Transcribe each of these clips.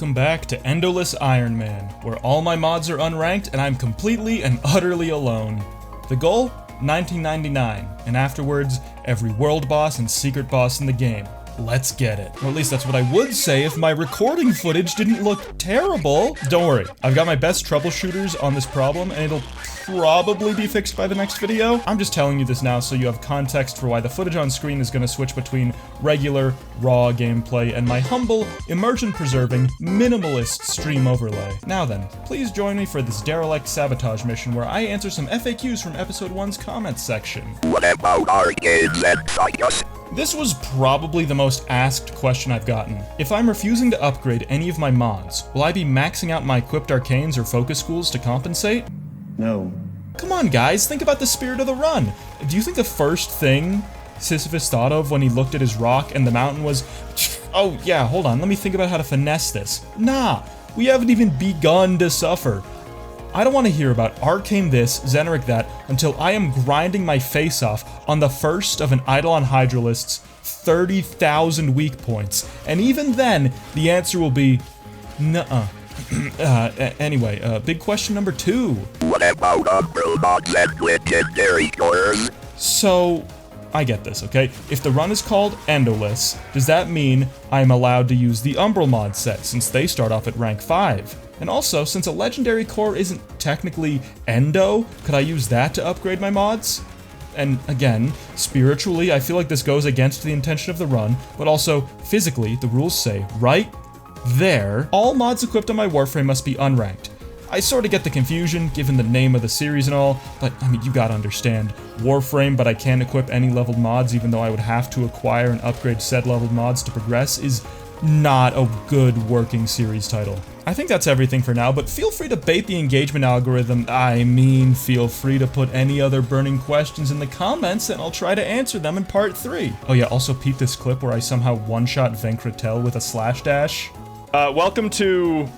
Welcome back to Endoless Ironman, where all my mods are unranked and I'm completely and utterly alone. The goal? 1999, and afterwards, every world boss and secret boss in the game. Let's get it. Or at least that's what I would say if my recording footage didn't look terrible. Don't worry, I've got my best troubleshooters on this problem, and it'll probably be fixed by the next video. I'm just telling you this now so you have context for why the footage on screen is going to switch between regular, raw gameplay and my humble, immersion-preserving, minimalist stream overlay. Now then, please join me for this derelict sabotage mission where I answer some FAQs from episode 1's comments section. What about arcades and cycles? This was probably the most asked question I've gotten. If I'm refusing to upgrade any of my mods, will I be maxing out my equipped arcanes or focus schools to compensate? No. Come on guys, think about the spirit of the run. Do you think the first thing Sisyphus thought of when he looked at his rock and the mountain was, oh yeah, hold on, let me think about how to finesse this? Nah, we haven't even begun to suffer. I don't want to hear about arcane this, Xeneric that, until I am grinding my face off on the first of an Eidolon Hydralist's 30,000 weak points. And even then, the answer will be, nuh-uh. Anyway, big question number 2. What about Umbral mods and legendary cores? So, I get this, okay? If the run is called Endoless, does that mean I'm allowed to use the Umbral mod set, since they start off at rank 5? And also, since a legendary core isn't technically Endo, could I use that to upgrade my mods? And again, spiritually, I feel like this goes against the intention of the run, but also, physically, the rules say, right there, all mods equipped on my Warframe must be unranked. I sort of get the confusion, given the name of the series and all, but I mean, you gotta understand. Warframe, but I can't equip any leveled mods even though I would have to acquire and upgrade said leveled mods to progress is not a good working series title. I think that's everything for now, but feel free to bait the engagement algorithm. I mean, feel free to put any other burning questions in the comments and I'll try to answer them in part 3. Oh yeah, also peep this clip where I somehow one-shot Venkratel with a slash dash. Welcome to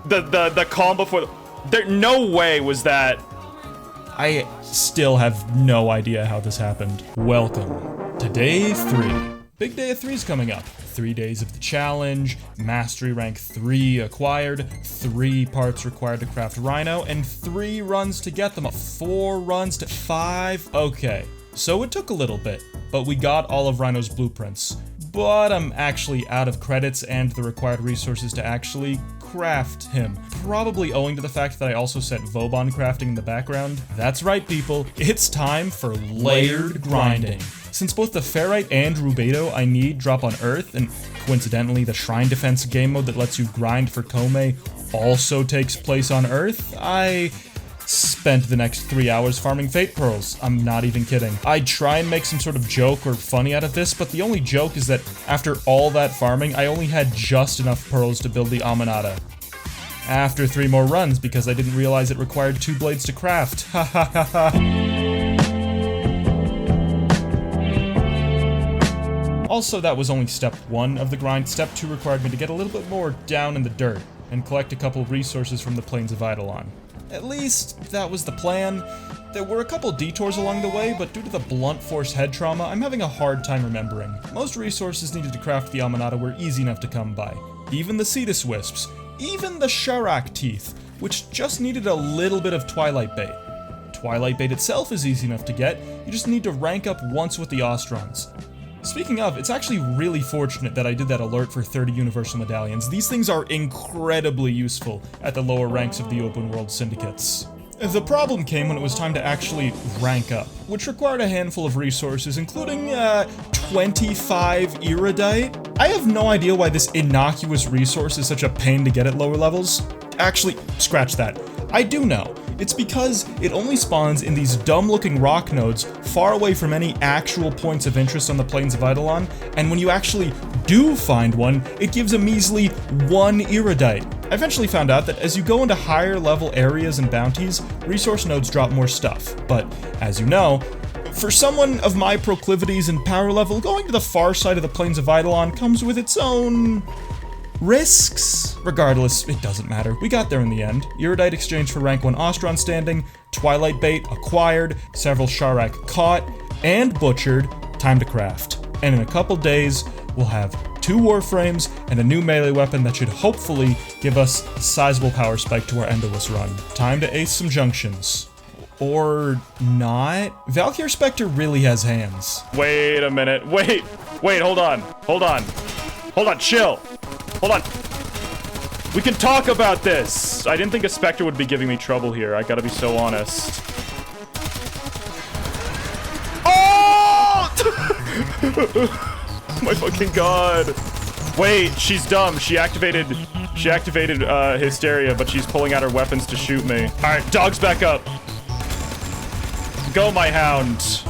the calm before there. No way was that. I still have no idea how this happened. Welcome to day 3. Big day of 3's coming up. 3 days of the challenge, mastery rank 3 acquired, 3 parts required to craft Rhino, and 3 runs to get them. 4 runs to 5. Okay, so it took a little bit, but we got all of Rhino's blueprints. But I'm actually out of credits and the required resources to actually craft him. Probably owing to the fact that I also set Vauban crafting in the background. That's right, people. It's time for layered grinding. Since both the Ferrite and Rubedo I need drop on Earth, and coincidentally the Shrine Defense game mode that lets you grind for Kome also takes place on Earth, I spent the next 3 hours farming Fate Pearls. I'm not even kidding. I'd try and make some sort of joke or funny out of this, but the only joke is that after all that farming, I only had just enough pearls to build the Aminata. After 3 more runs, because I didn't realize it required 2 blades to craft. Ha ha ha ha. Also, that was only step 1 of the grind. Step 2 required me to get a little bit more down in the dirt and collect a couple resources from the plains of Eidolon. At least, that was the plan. There were a couple detours along the way, but due to the blunt force head trauma, I'm having a hard time remembering. Most resources needed to craft the Aminata were easy enough to come by. Even the Cetus Wisps, even the Sharak Teeth, which just needed a little bit of Twilight Bait. Twilight Bait itself is easy enough to get, you just need to rank up once with the Ostrons. Speaking of, it's actually really fortunate that I did that alert for 30 Universal Medallions. These things are incredibly useful at the lower ranks of the open world syndicates. The problem came when it was time to actually rank up, which required a handful of resources, including, 25 Iridite. I have no idea why this innocuous resource is such a pain to get at lower levels. Actually, scratch that. I do know. It's because it only spawns in these dumb-looking rock nodes far away from any actual points of interest on the plains of Eidolon, and when you actually do find one, it gives a measly 1 Iridite. I eventually found out that as you go into higher level areas and bounties, resource nodes drop more stuff, but as you know, for someone of my proclivities and power level, going to the far side of the plains of Eidolon comes with its own risks. Regardless, it doesn't matter. We got there in the end. Iridite exchanged for rank 1 Ostron standing, Twilight Bait acquired, several Sharak caught and butchered, time to craft. And in a couple days, we'll have 2 Warframes, and a new melee weapon that should hopefully give us a sizable power spike to our Endoless run. Time to ace some Junctions. Or not? Valkyr Spectre really has hands. Wait a minute. Wait, hold on, chill. Hold on. We can talk about this. I didn't think a Spectre would be giving me trouble here. I gotta be so honest. Oh my fucking god. Wait, she's dumb. She activated Hysteria, but she's pulling out her weapons to shoot me. All right, dogs back up. Go, my hound.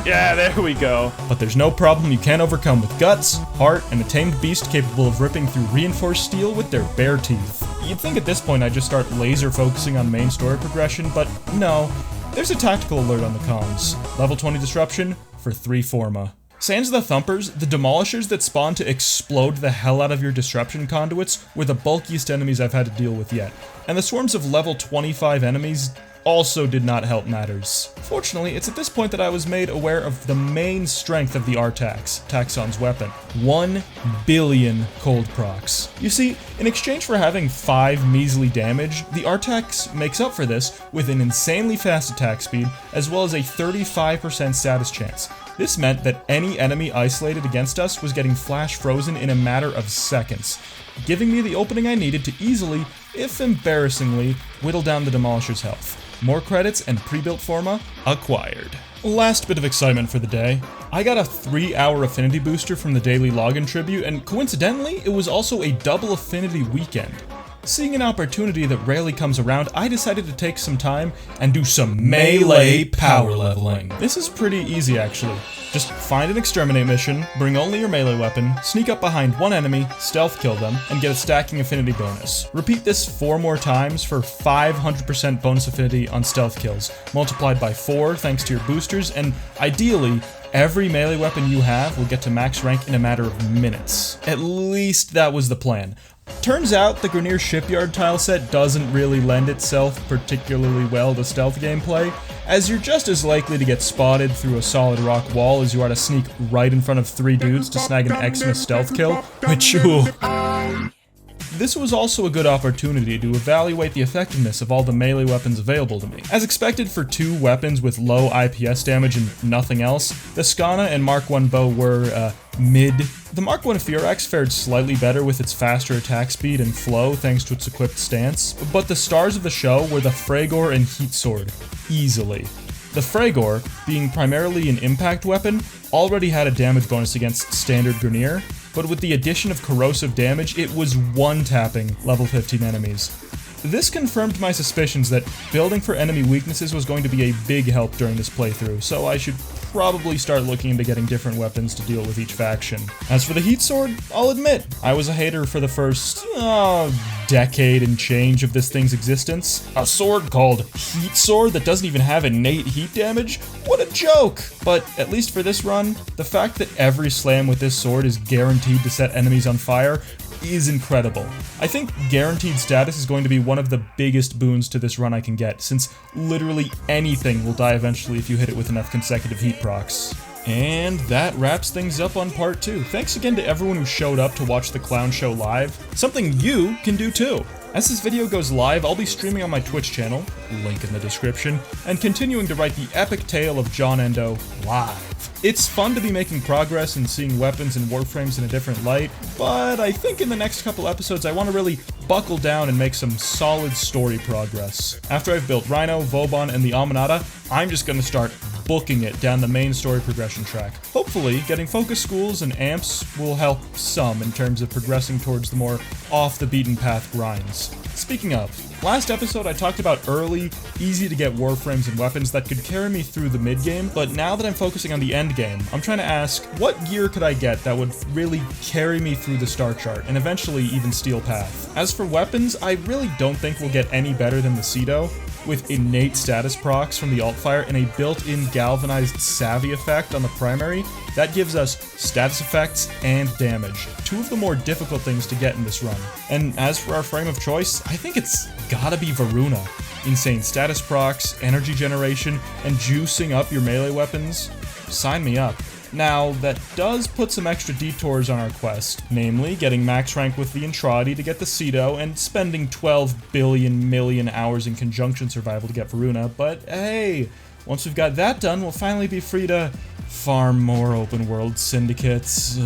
Yeah, there we go. But there's no problem you can't overcome with guts, heart, and a tamed beast capable of ripping through reinforced steel with their bare teeth. You'd think at this point I'd just start laser focusing on main story progression, but no. There's a tactical alert on the comms. Level 20 disruption for 3 Forma. Sans the Thumpers, the Demolishers that spawn to explode the hell out of your disruption conduits were the bulkiest enemies I've had to deal with yet. And the swarms of level 25 enemies also did not help matters. Fortunately, it's at this point that I was made aware of the main strength of the Artax, Taxon's weapon. 1 billion cold procs. You see, in exchange for having 5 measly damage, the Artax makes up for this with an insanely fast attack speed, as well as a 35% status chance. This meant that any enemy isolated against us was getting flash frozen in a matter of seconds, giving me the opening I needed to easily, if embarrassingly, whittle down the Demolisher's health. More credits and pre-built Forma acquired. Last bit of excitement for the day. I got a 3-hour affinity booster from the daily login tribute, and coincidentally, it was also a double affinity weekend. Seeing an opportunity that rarely comes around, I decided to take some time and do some melee power leveling. This is pretty easy actually. Just find an exterminate mission, bring only your melee weapon, sneak up behind one enemy, stealth kill them, and get a stacking affinity bonus. Repeat this 4 more times for 500% bonus affinity on stealth kills, multiplied by 4 thanks to your boosters, and ideally, every melee weapon you have will get to max rank in a matter of minutes. At least that was the plan. Turns out the Grineer Shipyard tileset doesn't really lend itself particularly well to stealth gameplay, as you're just as likely to get spotted through a solid rock wall as you are to sneak right in front of 3 dudes to snag an Xmas stealth kill, which, ooh. This was also a good opportunity to evaluate the effectiveness of all the melee weapons available to me. As expected for 2 weapons with low IPS damage and nothing else, the Skana and Mark I bow were, mid. The Mark I Firax fared slightly better with its faster attack speed and flow thanks to its equipped stance, but the stars of the show were the Fragor and Heat Sword, easily. The Fragor, being primarily an impact weapon, already had a damage bonus against standard Grineer, but with the addition of corrosive damage, it was one-tapping level 15 enemies. This confirmed my suspicions that building for enemy weaknesses was going to be a big help during this playthrough, so I should probably start looking into getting different weapons to deal with each faction. As for the Heat Sword, I'll admit, I was a hater for the first, decade and change of this thing's existence. A sword called Heat Sword that doesn't even have innate heat damage? What a joke! But at least for this run, the fact that every slam with this sword is guaranteed to set enemies on fire is incredible. I think guaranteed status is going to be one of the biggest boons to this run I can get, since literally anything will die eventually if you hit it with enough consecutive heat procs. And that wraps things up on part 2. Thanks again to everyone who showed up to watch the clown show live. Something you can do too. As this video goes live, I'll be streaming on my Twitch channel, link in the description, and continuing to write the epic tale of John Endo live. It's fun to be making progress and seeing weapons and Warframes in a different light, but I think in the next couple episodes I want to really buckle down and make some solid story progress. After I've built Rhino, Vauban, and the Aminata, I'm just going to start booking it down the main story progression track. Hopefully, getting focus schools and amps will help some in terms of progressing towards the more off-the-beaten-path grinds. Speaking of, last episode I talked about early, easy-to-get Warframes and weapons that could carry me through the mid-game, but now that I'm focusing on the end-game, I'm trying to ask, what gear could I get that would really carry me through the star chart, and eventually even Steel Path? As for weapons, I really don't think we'll get any better than the Cedo, with innate status procs from the alt-fire and a built-in galvanized savvy effect on the primary. That gives us status effects and damage, 2 of the more difficult things to get in this run. And as for our frame of choice, I think it's gotta be Varuna. insane status procs, energy generation, and juicing up your melee weapons? Sign me up. Now, that does put some extra detours on our quest, namely getting max rank with the Entrati to get the Cedo and spending 12 billion million hours in Conjunction survival to get Varuna, but hey, once we've got that done, we'll finally be free to farm more open world syndicates.